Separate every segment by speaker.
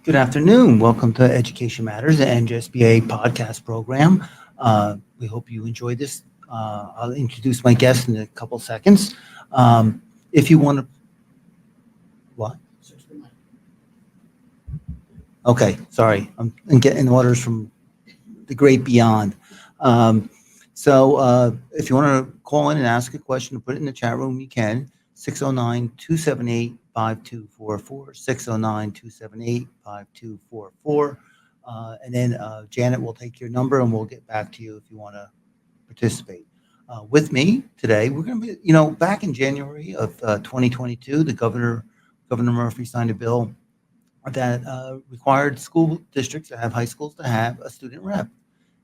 Speaker 1: Good afternoon. Welcome to Education Matters, the NJSBA podcast program. We hope you enjoy this. I'll introduce my guest in a couple seconds. If you want to, what? Okay, sorry. I'm getting orders from the great beyond. Um, if you want to call in and ask a question, put it in the chat room, you can. 609-278-5244, 609-278-5244. And then Janet will take your number and we'll get back to you if you want to participate. With me today, we're going to be, back in January of 2022, Governor Murphy signed a bill that required school districts that have high schools to have a student rep.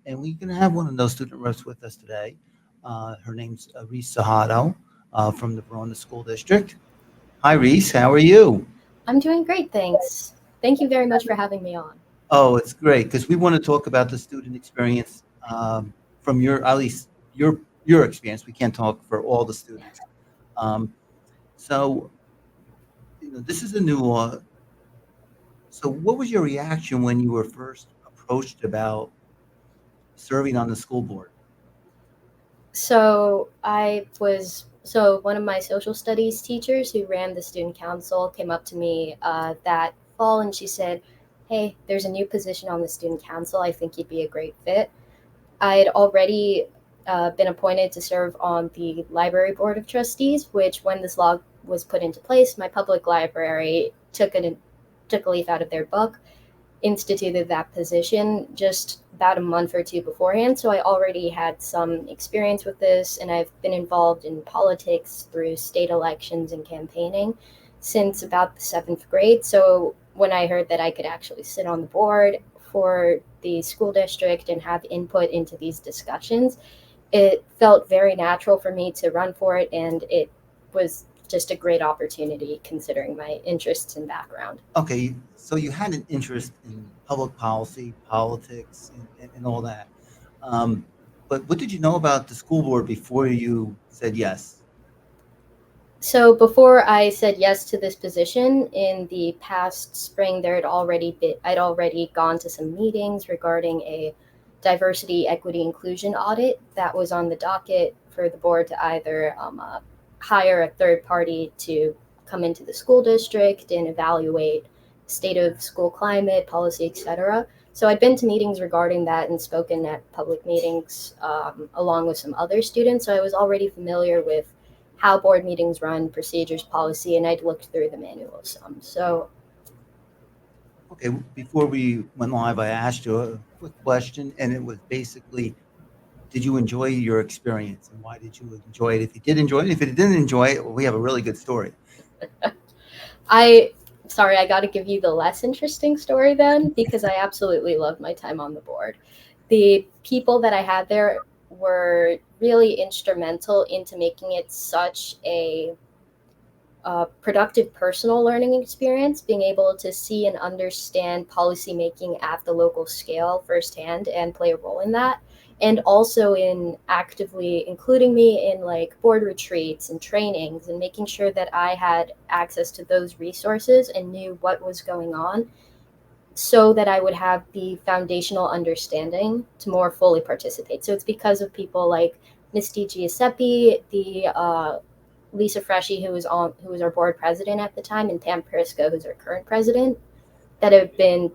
Speaker 1: And we're going to have one of those student reps with us today. Her name's Reese Sahadow from the Verona School District. Hi, Reese. How are you?
Speaker 2: I'm doing great, thanks. Thank you very much for having me on.
Speaker 1: Oh, it's great because we want to talk about the student experience from at least your experience. We can't talk for all the students. Um, so, this is a new law. So, what was your reaction when you were first approached about serving on the school board?
Speaker 2: So one of my social studies teachers who ran the student council came up to me that fall and she said, "Hey, there's a new position on the student council. I think you'd be a great fit." I had already been appointed to serve on the library board of trustees, which when this law was put into place, my public library took a leaf out of their book, instituted that position just about a month or two beforehand. So I already had some experience with this, and I've been involved in politics through state elections and campaigning since about the 7th grade. So when I heard that I could actually sit on the board for the school district and have input into these discussions, it felt very natural for me to run for it, and it was just a great opportunity considering my interests and background.
Speaker 1: Okay, so you had an interest in public policy, politics, and all that. But what did you know about the school board before you said yes?
Speaker 2: So before I said yes to this position in the past spring, I'd already gone to some meetings regarding a diversity, equity, inclusion audit that was on the docket for the board to either hire a third party to come into the school district and evaluate state of school climate, policy, etc. So I'd been to meetings regarding that and spoken at public meetings along with some other students. So I was already familiar with how board meetings run, procedures, policy, and I'd looked through the manual some. So,
Speaker 1: Okay, before we went live, I asked you a quick question, and it was basically, did you enjoy your experience, and why did you enjoy it? If you did enjoy it, if you didn't enjoy it, well, we have a really good story.
Speaker 2: I got to give you the less interesting story then, because I absolutely loved my time on the board. The people that I had there were really instrumental into making it such a productive personal learning experience, being able to see and understand policymaking at the local scale firsthand and play a role in that. And also in actively including me in like board retreats and trainings and making sure that I had access to those resources and knew what was going on so that I would have the foundational understanding to more fully participate. So it's because of people like Misty Giuseppe, the Lisa Freshy, who was our board president at the time, and Pam Prisco, who's our current president, that have been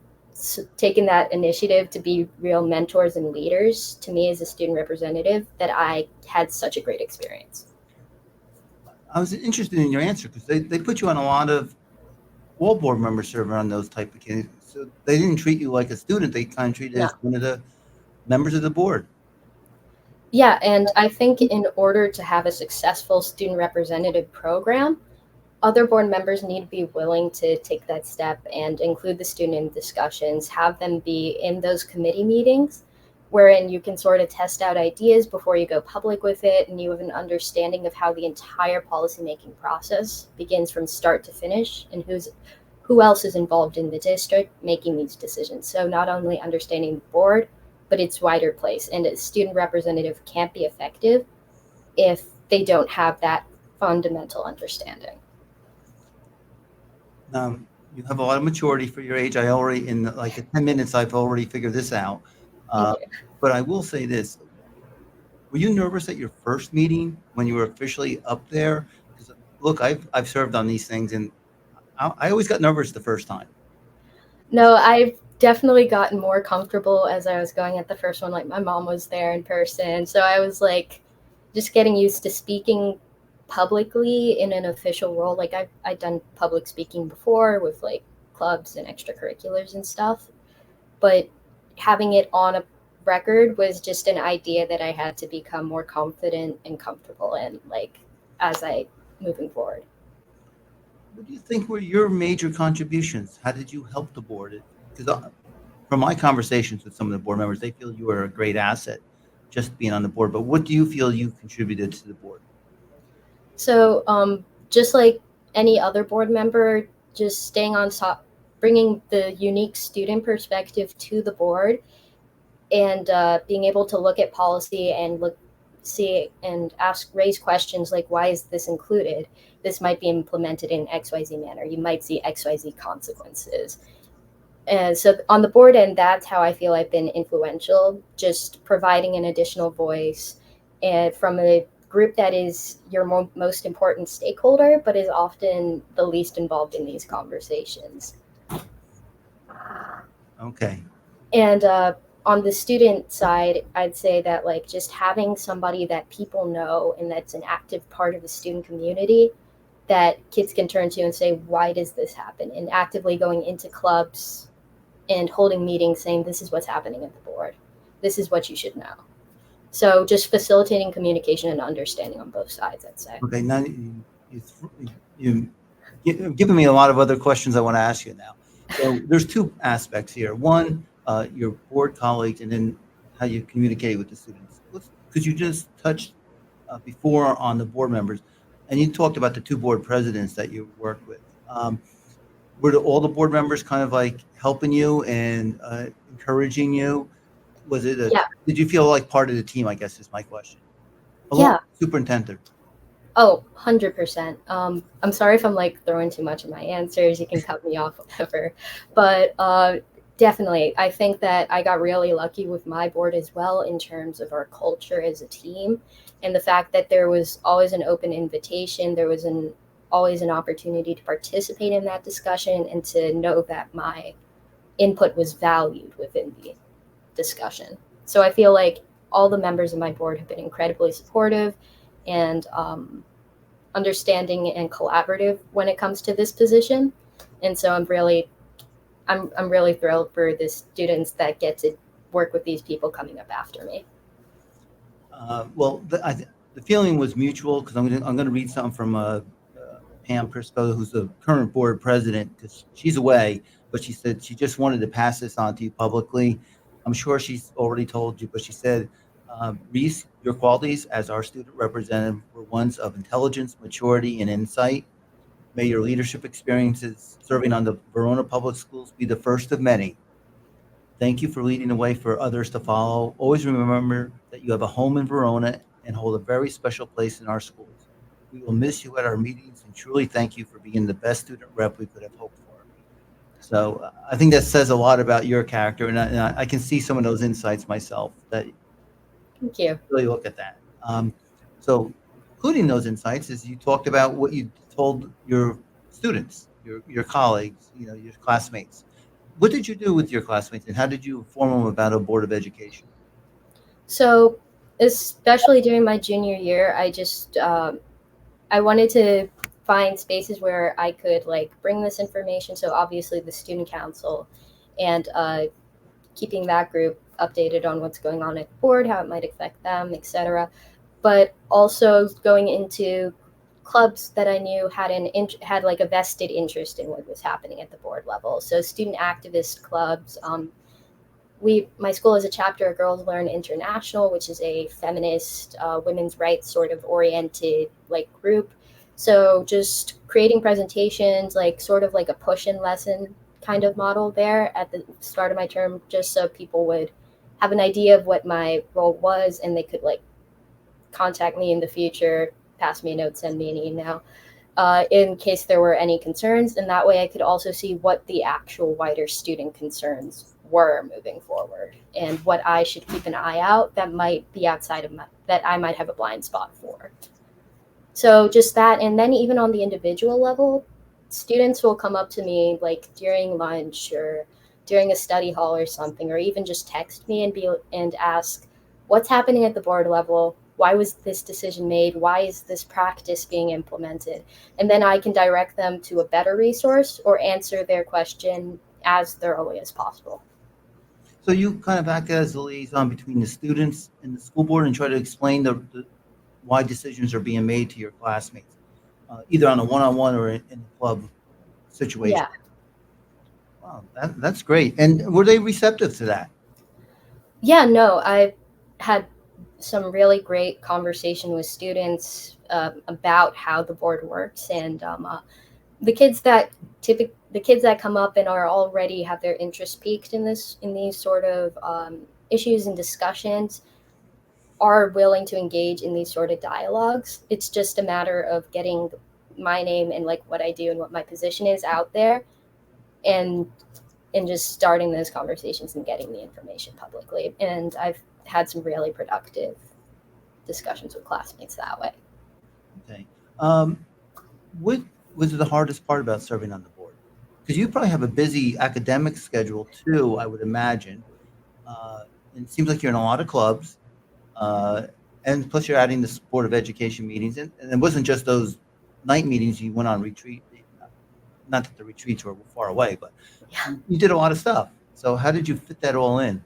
Speaker 2: taking that initiative to be real mentors and leaders to me as a student representative, that I had such a great experience.
Speaker 1: I was interested in your answer because they put you on a lot of all board members serve on those type of cases. So they didn't treat you like a student. They kind of treated you
Speaker 2: No.
Speaker 1: as one of the members of the board.
Speaker 2: Yeah, and I think in order to have a successful student representative program, other board members need to be willing to take that step and include the student in discussions, have them be in those committee meetings wherein you can sort of test out ideas before you go public with it, and you have an understanding of how the entire policymaking process begins from start to finish and who else is involved in the district making these decisions. So not only understanding the board, but its wider place. And a student representative can't be effective if they don't have that fundamental understanding.
Speaker 1: you have a lot of maturity for your age. I already, in like 10 minutes, I've already figured this out.
Speaker 2: Thank
Speaker 1: Uh,
Speaker 2: you.
Speaker 1: but I will say this. Were you nervous at your first meeting when you were officially up there? Because look, I've served on these things, and I always got nervous the first time.
Speaker 2: No, I've definitely gotten more comfortable as I was going at the first one. Like my mom was there in person, so I was like just getting used to speaking publicly in an official role. Like I've done public speaking before with like clubs and extracurriculars and stuff, but having it on a record was just an idea that I had to become more confident and comfortable in, like as I moving forward.
Speaker 1: What do you think were your major contributions? How did you help the board? Because from my conversations with some of the board members, they feel you are a great asset just being on the board. But what do you feel you contributed to the board?
Speaker 2: So, just like any other board member, just staying on top, bringing the unique student perspective to the board, and being able to look at policy and see and raise questions like, why is this included? This might be implemented in XYZ manner. You might see XYZ consequences. And so on the board end, that's how I feel I've been influential, just providing an additional voice and from a group that is your most important stakeholder, but is often the least involved in these conversations.
Speaker 1: Okay.
Speaker 2: And on the student side, I'd say that like just having somebody that people know and that's an active part of the student community that kids can turn to and say, why does this happen? And actively going into clubs and holding meetings saying, this is what's happening at the board. This is what you should know. So just facilitating communication and understanding on both sides, I'd say.
Speaker 1: Okay. Now you've given me a lot of other questions I want to ask you now. So there's two aspects here. One, your board colleagues, and then how you communicate with the students. Because you just touched before on the board members, and you talked about the two board presidents that you worked with. Were all the board members kind of like helping you and encouraging you? Was it
Speaker 2: Yeah.
Speaker 1: Did you feel like part of the team, I guess is my question. Along
Speaker 2: Yeah.
Speaker 1: with the superintendent.
Speaker 2: Oh, 100%. I'm sorry if I'm like throwing too much of my answers. You can cut me off, whatever. But definitely, I think that I got really lucky with my board as well in terms of our culture as a team and the fact that there was always an open invitation. There was always an opportunity to participate in that discussion and to know that my input was valued within the discussion. So I feel like all the members of my board have been incredibly supportive and understanding and collaborative when it comes to this position. And so I'm really thrilled for the students that get to work with these people coming up after me.
Speaker 1: Well, the feeling was mutual because I'm going to read something from Pam Prisco, who's the current board president, because she's away, but she said she just wanted to pass this on to you publicly. I'm sure she's already told you, but she said, Reese, your qualities as our student representative were ones of intelligence, maturity, and insight. May your leadership experiences serving on the Verona Public Schools be the first of many. Thank you for leading the way for others to follow. Always remember that you have a home in Verona and hold a very special place in our schools. We will miss you at our meetings and truly thank you for being the best student rep we could have hoped for. So I think that says a lot about your character, and I can see some of those insights myself that
Speaker 2: Thank you.
Speaker 1: really look at that. So including those insights is you talked about what you told your students, your colleagues, your classmates. What did you do with your classmates and how did you inform them about a Board of Education?
Speaker 2: So especially during my junior year, I just I wanted to find spaces where I could like bring this information. So obviously the student council and keeping that group updated on what's going on at the board, how it might affect them, etc. But also going into clubs that I knew had like a vested interest in what was happening at the board level. So student activist clubs. My school is a chapter of Girls Learn International, which is a feminist, women's rights sort of oriented like group. So just creating presentations, like sort of like a push-in lesson kind of model there at the start of my term, just so people would have an idea of what my role was and they could like contact me in the future, pass me a note, send me an email. in case there were any concerns. And that way I could also see what the actual wider student concerns were moving forward and what I should keep an eye out that might be outside of that I might have a blind spot for. So just that. And then even on the individual level, students will come up to me like during lunch or during a study hall or something, or even just text me and ask, what's happening at the board level? Why was this decision made? Why is this practice being implemented? And then I can direct them to a better resource or answer their question as thoroughly as possible.
Speaker 1: So you kind of act as a liaison between the students and the school board and try to explain why decisions are being made to your classmates, either on a one-on-one or in a club situation.
Speaker 2: Yeah.
Speaker 1: Wow, that's great. And were they receptive to that?
Speaker 2: Yeah, no, I had some really great conversation with students about how the board works, and the kids that the kids that come up and are already have their interest piqued in these sort of issues and discussions are willing to engage in these sort of dialogues. It's just a matter of getting my name and like what I do and what my position is out there, and just starting those conversations and getting the information publicly. And I've had some really productive discussions with classmates that way.
Speaker 1: Okay. What was the hardest part about serving on the board? Because you probably have a busy academic schedule too, I would imagine. And it seems like you're in a lot of clubs, and plus you're adding the Board of Education meetings, and it wasn't just those night meetings you went on retreat. Not that the retreats were far away, but
Speaker 2: Yeah.
Speaker 1: you did a lot of stuff. So how did you fit that all in?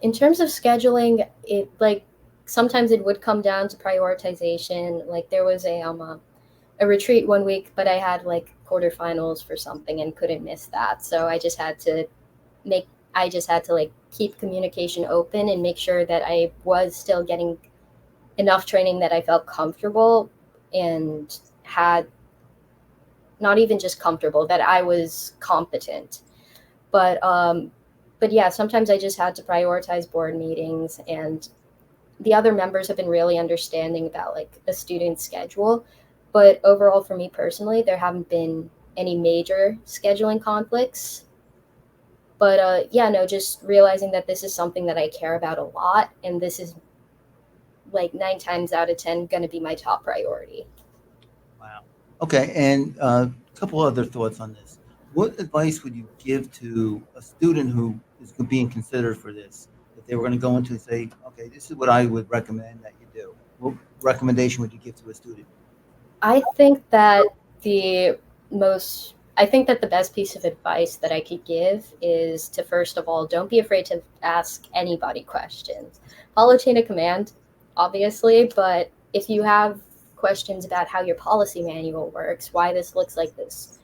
Speaker 2: In terms of scheduling, it like sometimes it would come down to prioritization. Like there was a retreat one week, but I had like quarterfinals for something and couldn't miss that. So I just had to like keep communication open and make sure that I was still getting enough training that I felt comfortable and had not even just comfortable, that I was competent. But yeah, sometimes I just had to prioritize board meetings, and the other members have been really understanding about like a student's schedule. But overall, for me personally, there haven't been any major scheduling conflicts. But yeah, no, just realizing that this is something that I care about a lot, and this is like 9 times out of 10 going to be my top priority.
Speaker 1: Wow. Okay, and a couple other thoughts on this. What advice would you give to a student who is being considered for this? If they were going to go into and say, okay, this is what I would recommend that you do. What recommendation would you give to a student?
Speaker 2: I think that the best piece of advice that I could give is to, first of all, don't be afraid to ask anybody questions. Follow chain of command, obviously, but if you have questions about how your policy manual works, why this looks like this,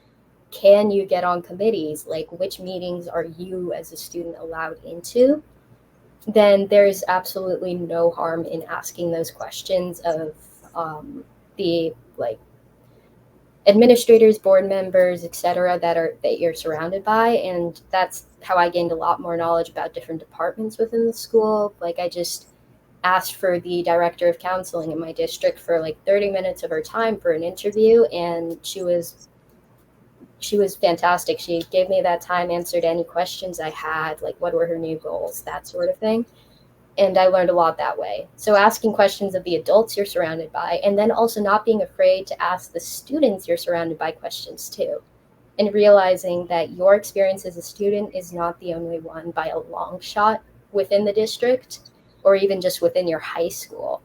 Speaker 2: can you get on committees, like which meetings are you as a student allowed into, then there's absolutely no harm in asking those questions of the like administrators, board members, etc., that you're surrounded by. And that's how I gained a lot more knowledge about different departments within the school. Like I just asked for the director of counseling in my district for like 30 minutes of her time for an interview, and she was fantastic. She gave me that time, answered any questions I had, like what were her new goals, that sort of thing. And I learned a lot that way. So asking questions of the adults you're surrounded by, and then also not being afraid to ask the students you're surrounded by questions too. And realizing that your experience as a student is not the only one by a long shot within the district or even just within your high school.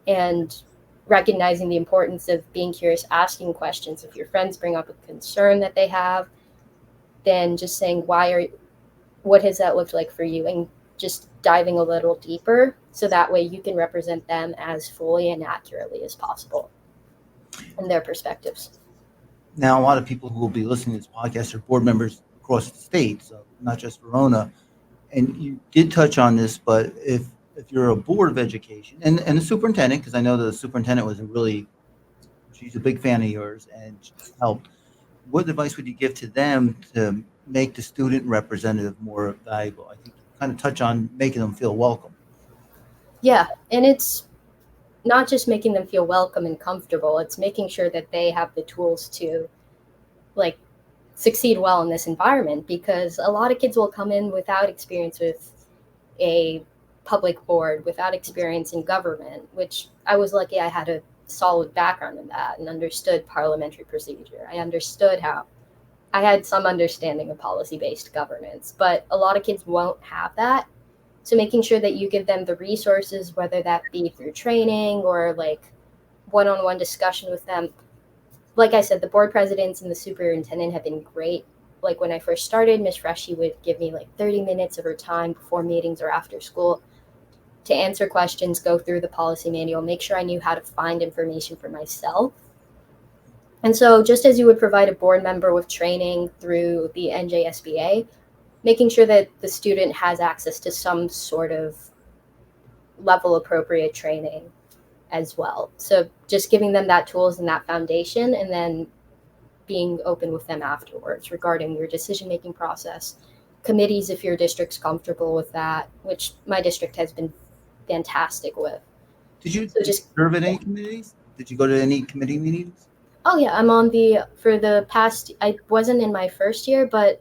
Speaker 2: And recognizing the importance of being curious, asking questions. If your friends bring up a concern that they have, then just saying, what has that looked like for you? And just diving a little deeper so that way you can represent them as fully and accurately as possible and their perspectives.
Speaker 1: Now, a lot of people who will be listening to this podcast are board members across the state, so not just Verona. And you did touch on this, but if you're a board of education and the superintendent, because I know the superintendent she's a big fan of yours and she's helped, what advice would you give to them to make the student representative more valuable? I think you kind of touch on making them feel welcome.
Speaker 2: Yeah, and it's not just making them feel welcome and comfortable, it's making sure that they have the tools to like succeed well in this environment, because a lot of kids will come in without experience with a public board, without experience in government, which I was lucky I had a solid background in that and understood parliamentary procedure. I understood how I had some understanding of policy-based governance, but a lot of kids won't have that. So making sure that you give them the resources, whether that be through training or like one-on-one discussion with them. Like I said, the board presidents and the superintendent have been great. Like when I first started, Miss Freshy would give me like 30 minutes of her time before meetings or after school to answer questions, go through the policy manual, make sure I knew how to find information for myself. And so just as you would provide a board member with training through the NJSBA, making sure that the student has access to some sort of level appropriate training as well. So just giving them that tools and that foundation, and then being open with them afterwards regarding your decision-making process, committees if your district's comfortable with that, which my district has been fantastic with.
Speaker 1: Did you
Speaker 2: So just
Speaker 1: serve at any committees? Did you go to any committee meetings?
Speaker 2: Oh yeah, I'm on for the past, I wasn't in my first year, but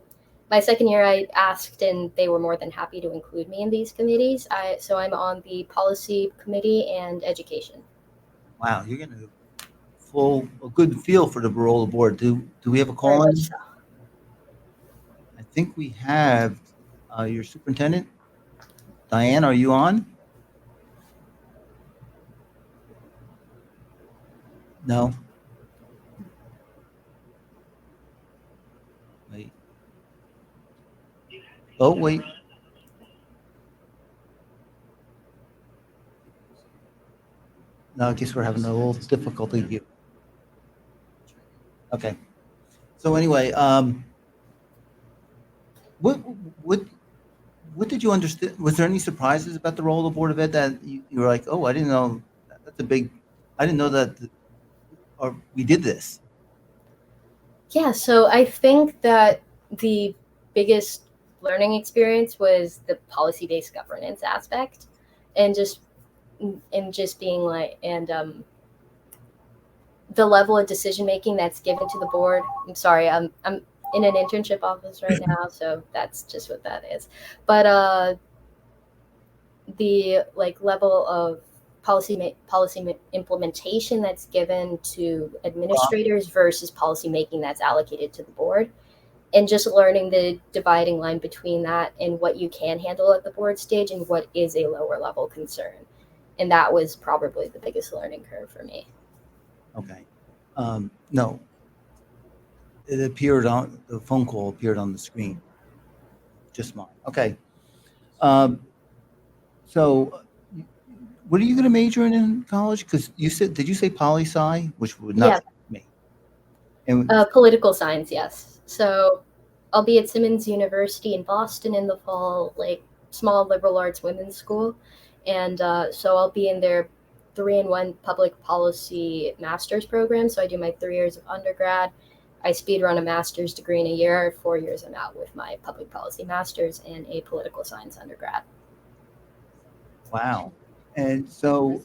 Speaker 2: my second year I asked and they were more than happy to include me in these committees. So I'm on the policy committee and education.
Speaker 1: Wow, you're getting a good feel for the Barola board. Do we have a
Speaker 2: Very
Speaker 1: call
Speaker 2: much
Speaker 1: in?
Speaker 2: so.
Speaker 1: I think we have your superintendent. Diane, are you on? No. Wait. Oh, wait. No, I guess we're having a little difficulty here. Okay. So anyway, what what what did you understand? Was there any surprises about the role of the Board of Ed that you were like, oh, I didn't know that's a big, I didn't know that, or we did this.
Speaker 2: Yeah, so I think that the biggest learning experience was the policy-based governance aspect, and just being like, and the level of decision making that's given to the board. I'm sorry, I'm in an internship office right now, so that's just what that is. But the like level of policy implementation that's given to administrators versus policy making that's allocated to the board, and just learning the dividing line between that and what you can handle at the board stage and what is a lower level concern. And that was probably the biggest learning curve for me.
Speaker 1: Okay. No, it appeared on the phone call appeared on the screen. Just mine. Okay. Um, so, what are you going to major in college? Because you said, did you say poli sci, which would not
Speaker 2: Yeah.
Speaker 1: me? And
Speaker 2: Political science, yes. So I'll be at Simmons University in Boston in the fall, like small liberal arts women's school. And so I'll be in their 3-in-1 public policy master's program. So I do my 3 years of undergrad. I speed run a master's degree in a year. 4 years I'm out with my public policy master's and a political science undergrad.
Speaker 1: wow. And so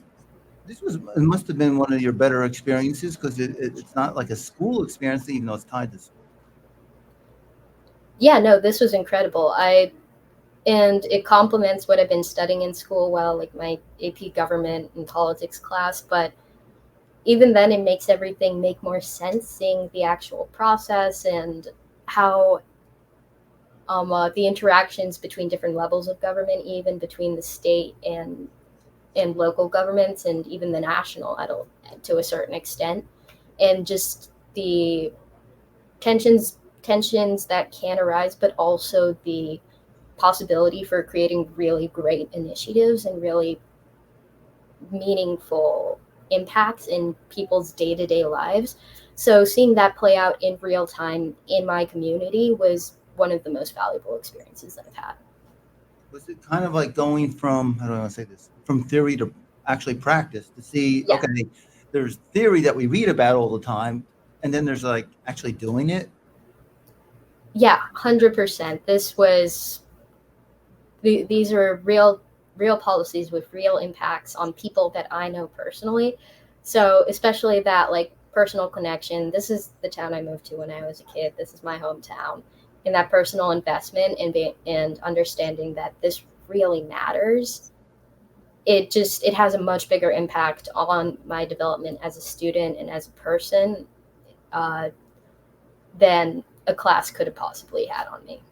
Speaker 1: it must have been one of your better experiences because it's not like a school experience, even though it's tied to school.
Speaker 2: Yeah, no, this was incredible. And it complements what I've been studying in school, well, like my AP government and politics class. But even then, it makes everything make more sense, seeing the actual process and how the interactions between different levels of government, even between the state and local governments, and even the national to a certain extent, and just the tensions that can arise, but also the possibility for creating really great initiatives and really meaningful impacts in people's day-to-day lives. So seeing that play out in real time in my community was one of the most valuable experiences that I've had.
Speaker 1: Was it kind of like going from, how do I want to say this, from theory to actually practice to see,
Speaker 2: Yeah.
Speaker 1: okay, there's theory that we read about all the time, and then there's like actually doing it?
Speaker 2: Yeah, 100%. These are real real policies with real impacts on people that I know personally. So especially that like personal connection. This is the town I moved to when I was a kid. This is my hometown, and that personal investment and understanding that this really matters. It has a much bigger impact on my development as a student and as a person uh, than a class could have possibly had on me.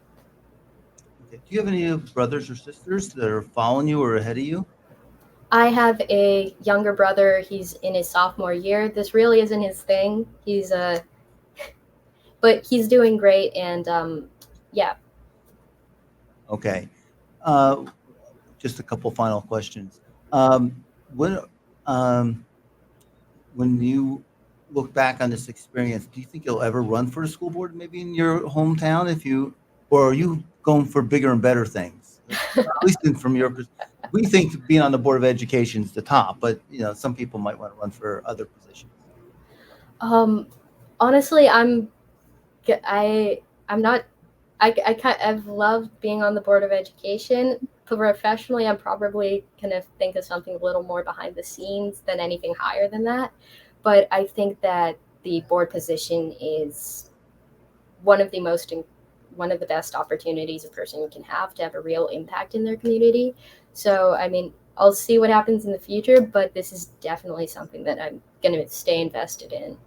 Speaker 1: Okay. Do you have any brothers or sisters that are following you or ahead of you?
Speaker 2: I have a younger brother. He's in his sophomore year. This really isn't his thing. But he's doing great. And yeah,
Speaker 1: Okay. Uh, just a couple final questions. Um, when um, when you look back on this experience, do you think you'll ever run for the school board, maybe in your hometown, or are you going for bigger and better things? At least from your perspective, we think being on the board of education is the top, but some people might want to run for other positions.
Speaker 2: um, honestly, I'm not. I've loved being on the board of education. Professionally, I'm probably gonna think of something a little more behind the scenes than anything higher than that. But I think that the board position is one of the most one of the best opportunities a person can have to have a real impact in their community. So I mean, I'll see what happens in the future, but this is definitely something that I'm going to stay invested in.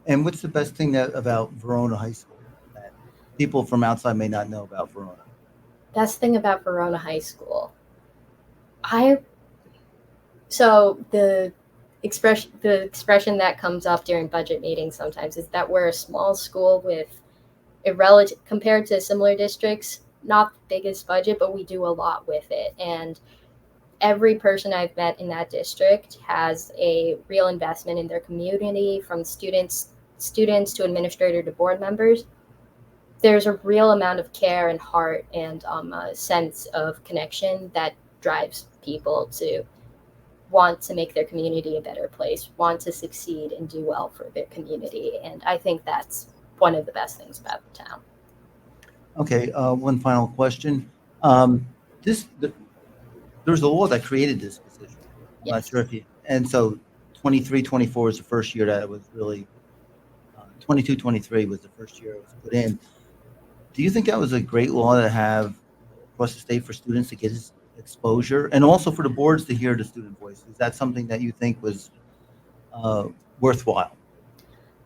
Speaker 1: And what's the best thing about Verona High School that people from outside may not know about Verona?
Speaker 2: Best thing about Verona High School, I so the expression that comes up during budget meetings sometimes is that we're a small school with a relative compared to similar districts, not the biggest budget, but we do a lot with it. And every person I've met in that district has a real investment in their community, from students to administrator to board members. There's a real amount of care and heart and a sense of connection that drives people to want to make their community a better place, want to succeed and do well for their community. And I think that's one of the best things about the town.
Speaker 1: Okay, one final question. Um, this there's a law that created this position. I'm not
Speaker 2: Yes.
Speaker 1: sure if you, and so 23, 24 is the first year that it was really, 22, 23 was the first year it was put in. Do you think that was a great law to have across the state for students to get exposure and also for the boards to hear the student voice? Is that something that you think was worthwhile?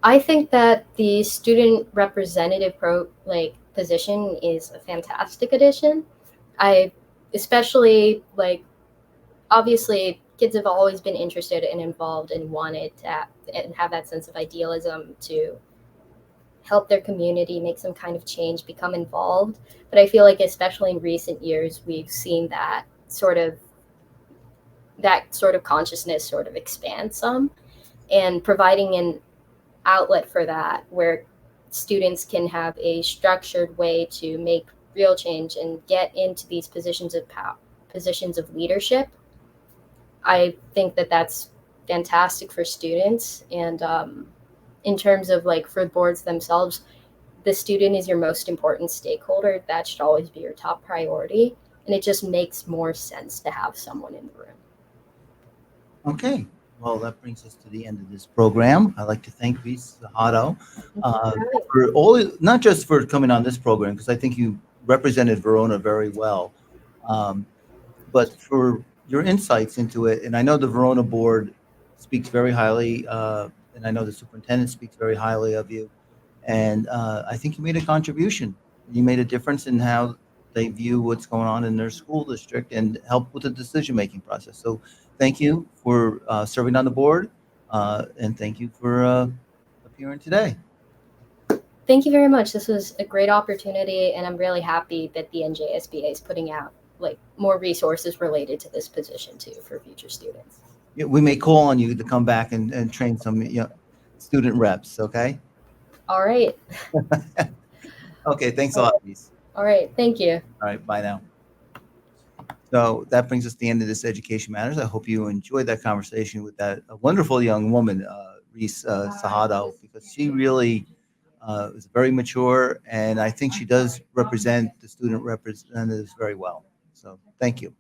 Speaker 2: I think that the student representative position is a fantastic addition. I especially like obviously kids have always been interested and involved and wanted to and have that sense of idealism to help their community make some kind of change, become involved. But I feel like especially in recent years we've seen that sort of consciousness sort of expand some, and providing an outlet for that where students can have a structured way to make real change and get into these positions of power, positions of leadership. I think that that's fantastic for students. And in terms of like for boards themselves, the student is your most important stakeholder. That should always be your top priority. And it just makes more sense to have someone in the room.
Speaker 1: Okay. Well, that brings us to the end of this program. I'd like to thank Reese Sahadow for not just for coming on this program, because I think you represented Verona very well, um, but for your insights into it. And I know the Verona board speaks very highly, and I know the superintendent speaks very highly of you. And I think you made a contribution. You made a difference in how they view what's going on in their school district and help with the decision-making process. So thank you for serving on the board, and thank you for appearing today.
Speaker 2: Thank you very much. This was a great opportunity, and I'm really happy that the NJSBA is putting out like more resources related to this position too for future students.
Speaker 1: Yeah, we may call on you to come back and train some student reps, okay?
Speaker 2: All right.
Speaker 1: Okay, thanks a lot, Reese.
Speaker 2: All right. Thank you.
Speaker 1: All right, bye now. So that brings us to the end of this Education Matters. I hope you enjoyed that conversation with that wonderful young woman, Reese Sahadow, because she really is very mature, and I think she does represent the student representatives very well. So thank you.